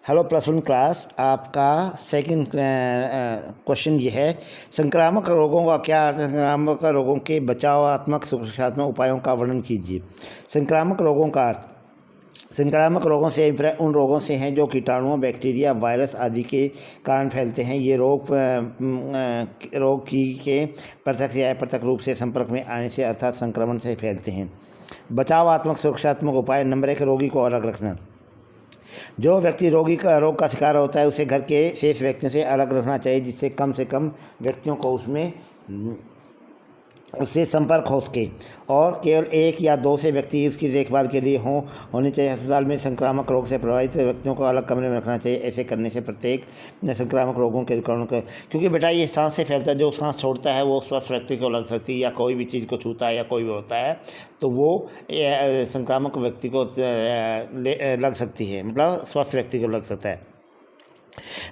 Hello +1 class, आपका second question ये है, संक्रामक रोगों का क्या अर्थ है। संक्रामक रोगों के बचावात्मक सुरक्षात्मक उपायों का वर्णन कीजिए। संक्रामक रोगों का अर्थ, संक्रामक रोगों से अभिप्राय उन रोगों से हैं जो कीटाणुओं, बैक्टीरिया, वायरस आदि के कारण फैलते हैं। ये रोग के प्रत्यक्ष या अप्रत्यक्ष रूप से संपर्क में आने से अर्थात संक्रमण से फैलते हैं। बचावात्मक सुरक्षात्मक उपाय, नंबर 1, रोगी को अलग रखना। जो व्यक्ति रोग का शिकार होता है उसे घर के शेष व्यक्तियों से अलग रखना चाहिए, जिससे कम से कम व्यक्तियों को उससे संपर्क हो सके और केवल 1 या 2 से व्यक्ति उसकी देखभाल के लिए होने चाहिए। अस्पताल में संक्रामक रोग से प्रभावित व्यक्तियों को अलग कमरे में रखना चाहिए। ऐसे करने से प्रत्येक संक्रामक रोगों के कारण, क्योंकि बेटा ये सांस से फैलता है, जो सांस छोड़ता है वो स्वस्थ व्यक्ति को लग सकती है, या कोई भी चीज़ को छूता है या कोई भी होता है तो वो संक्रामक व्यक्ति को लग सकती है, मतलब स्वस्थ व्यक्ति को लग सकता है।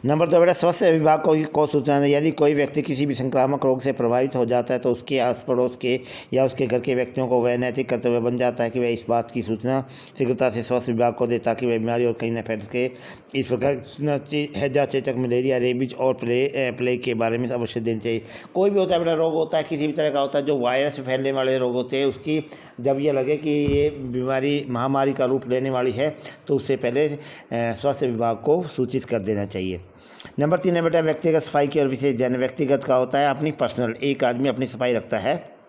नंबर 2 बेटा, स्वास्थ्य विभाग को सूचना दें। यदि कोई व्यक्ति किसी भी संक्रामक रोग से प्रभावित हो जाता है तो उसके आस पड़ोस के या उसके घर के व्यक्तियों को वह नैतिक कर्तव्य बन जाता है कि वह इस बात की सूचना शीघ्रता से स्वास्थ्य विभाग को दे, ताकि वह बीमारी और कहीं न फैल सके। इस प्रकार हैजा, चेचक, मलेरिया, रेबीज और प्लेग के बारे में अवश्य देना चाहिए। कोई भी होता है बेटा, रोग होता है, किसी भी तरह का होता है, जो वायरस से फैलने वाले रोग होते हैं, उसकी जब ये लगे कि ये बीमारी महामारी का रूप लेने वाली है तो उससे पहले स्वास्थ्य विभाग को सूचित कर देना चाहिए। नंबर 3 है बेटा, व्यक्तिगत सफाई की ओर विशेष ध्यान। व्यक्तिगत का होता है अपनी पर्सनल, एक आदमी अपनी सफाई रखता है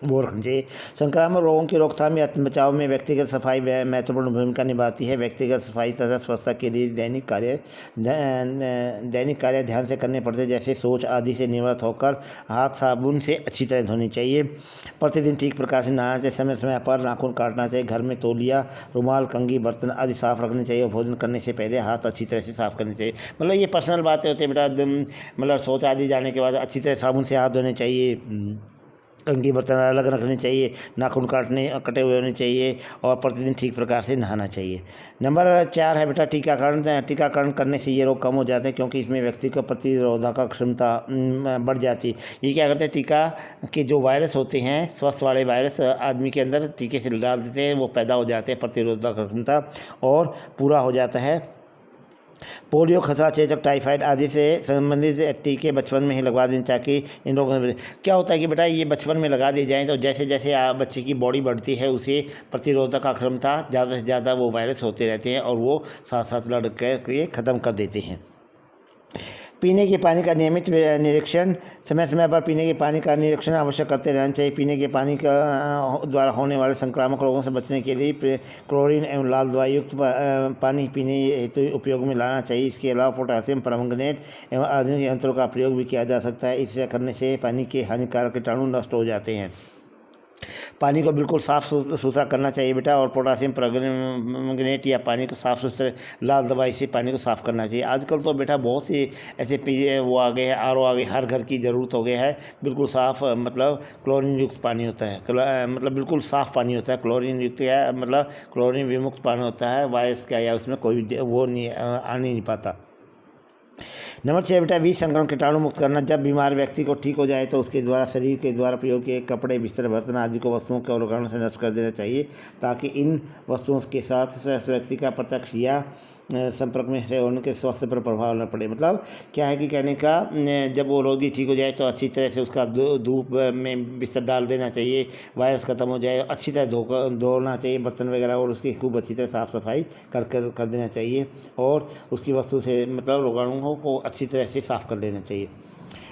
वो रखना चाहिए। संक्रामक रोगों की रोकथाम या बचाव में व्यक्तिगत सफाई महत्वपूर्ण भूमिका निभाती है। व्यक्तिगत सफाई तथा स्वच्छता के लिए दैनिक कार्य ध्यान से करने पड़ते हैं, जैसे शौच आदि से निवृत्त होकर हाथ साबुन से अच्छी तरह धोने चाहिए। प्रतिदिन ठीक प्रकार से नहाना चाहिए। समय समय पर नाखून काटना चाहिए। घर में तौलिया, रुमाल, कंघी, बर्तन आदि साफ रखने चाहिए और भोजन करने से पहले हाथ अच्छी तरह से साफ करने चाहिए। मतलब ये पर्सनल बातें होती है बेटा, मतलब शौच आदि जाने के बाद अच्छी तरह साबुन से हाथ धोने चाहिए, कंघी बर्तन अलग रखने चाहिए, नाखून कटे हुए होने चाहिए और प्रतिदिन ठीक प्रकार से नहाना चाहिए। नंबर 4 है बेटा, टीकाकरण। टीकाकरण करने से ये रोग कम हो जाते हैं, क्योंकि इसमें व्यक्ति को प्रतिरोधक क्षमता बढ़ जाती है। ये क्या करते हैं, टीका के जो वायरस होते हैं, स्वस्थ वाले वायरस आदमी के अंदर टीके से डाल देते हैं, वो पैदा हो जाते हैं, प्रतिरोधक क्षमता और पूरा हो जाता है। पोलियो, खसरा, चेचक, टाइफाइड आदि से संबंधित टीके बचपन में ही लगवा दें, ताकि इन रोगों में क्या होता है कि बेटा ये बचपन में लगा दिए जाएँ तो जैसे जैसे बच्चे की बॉडी बढ़ती है उसे प्रतिरोधक क्षमता ज़्यादा से ज़्यादा वो वायरस होते रहते हैं और वो साथ साथ लड़ के ख़त्म कर देते हैं। पीने के पानी का नियमित निरीक्षण, समय समय पर पीने के पानी का निरीक्षण अवश्य करते रहना चाहिए। पीने के पानी का द्वारा होने वाले संक्रामक रोगों से बचने के लिए क्लोरीन एवं लाल दवाई युक्त पानी पीने हेतु उपयोग में लाना चाहिए। इसके अलावा पोटासियम परमंगनेट एवं आधुनिक यंत्रों का प्रयोग भी किया जा सकता है। इसे करने से पानी के हानिकारक कीटाणु नष्ट हो जाते हैं। पानी को बिल्कुल साफ़ सुथरा करना चाहिए बेटा, और पोटासियम परमंगनेट या पानी को साफ़ सुथरा लाल दवाई से पानी को साफ़ करना चाहिए। आजकल तो बेटा बहुत से ऐसे वो आ गए हैं, RO आ गए, हर घर की ज़रूरत हो गया है। बिल्कुल साफ़, मतलब क्लोरीन युक्त पानी होता है, मतलब बिल्कुल साफ़ पानी होता है। क्लोरीन युक्त या मतलब क्लोरीन विमुक्त पानी होता है। वायरस का या उसमें कोई भी वो नहीं आने नहीं पाता। नंबर 6 बेटा, विष संक्रमण कीटाणु मुक्त करना। जब बीमार व्यक्ति को ठीक हो जाए तो उसके द्वारा शरीर के द्वारा प्रयोग किए कपड़े, बिस्तर, बर्तन आदि को वस्तुओं के रोगाणु से नष्ट कर देना चाहिए, ताकि इन वस्तुओं के साथ व्यक्ति का प्रत्यक्ष या संपर्क में से उनके स्वास्थ्य पर प्रभाव न पड़े। मतलब क्या है कि कहने का, जब वो रोगी ठीक हो जाए तो अच्छी तरह से उसका धूप में बिस्तर डाल देना चाहिए, वायरस ख़त्म हो जाए, अच्छी तरह धोना चाहिए बर्तन वगैरह, और उसकी खूब अच्छी तरह साफ़ सफाई कर देना चाहिए और उसकी वस्तु से मतलब रोगाणुओं को अच्छी तरह से साफ़ कर लेना चाहिए।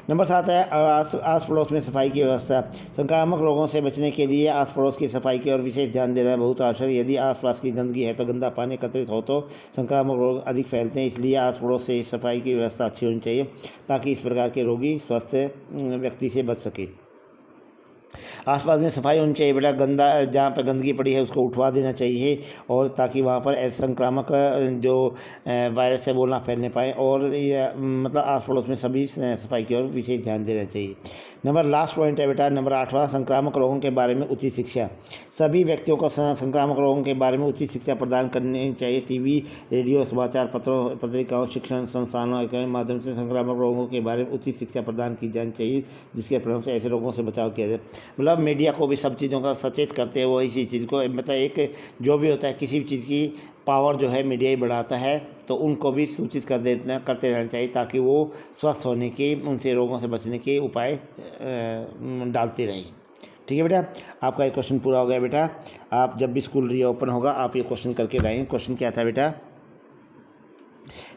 नंबर 7 है आस पड़ोस में सफाई की व्यवस्था। संक्रामक रोगों से बचने के लिए आस पड़ोस की सफाई की ओर विशेष ध्यान देना बहुत आवश्यक है। यदि आसपास की गंदगी है तो गंदा पानी एकत्रित हो तो संक्रामक रोग अधिक फैलते हैं। इसलिए आस पड़ोस से सफाई की व्यवस्था अच्छी होनी चाहिए, ताकि इस प्रकार के रोगी स्वस्थ व्यक्ति से बच सके। आसपास में सफाई होनी चाहिए बेटा। जहाँ पर गंदगी पड़ी है उसको उठवा देना चाहिए, और ताकि वहाँ पर संक्रामक जो वायरस है वो ना फैलने पाए, और मतलब आस पड़ोस में सभी सफाई की ओर विशेष ध्यान देना चाहिए। लास्ट पॉइंट है बेटा, नंबर 8वां, संक्रामक रोगों के बारे में उचित शिक्षा। सभी व्यक्तियों को संक्रामक रोगों के बारे में उचित शिक्षा प्रदान करनी चाहिए। टीवी, रेडियो, समाचार पत्रों, पत्रिकाओं, शिक्षण संस्थानों के माध्यम से संक्रामक रोगों के बारे में उचित शिक्षा प्रदान की जानी चाहिए, जिसके परिणाम से ऐसे रोगों से बचाव किया जाए। मतलब मीडिया को भी सब चीज़ों का सचेत करते हैं वो इसी चीज़ को, मतलब एक जो भी होता है किसी भी चीज़ की पावर जो है मीडिया ही बढ़ाता है, तो उनको भी सूचित करते रहना चाहिए ताकि वो स्वस्थ होने की, उनसे रोगों से बचने के उपाय डालते रहें। ठीक है बेटा, आपका एक क्वेश्चन पूरा हो गया बेटा। आप जब भी स्कूल रीओपन होगा आप ये क्वेश्चन करके लाएंगे। क्वेश्चन क्या था बेटा?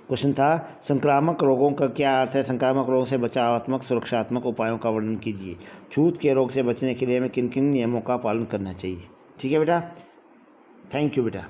क्वेश्चन था संक्रामक रोगों का क्या अर्थ है? संक्रामक रोगों से बचावात्मक सुरक्षात्मक उपायों का वर्णन कीजिए। छूत के रोग से बचने के लिए हमें किन किन नियमों का पालन करना चाहिए? ठीक है बेटा, थैंक यू बेटा।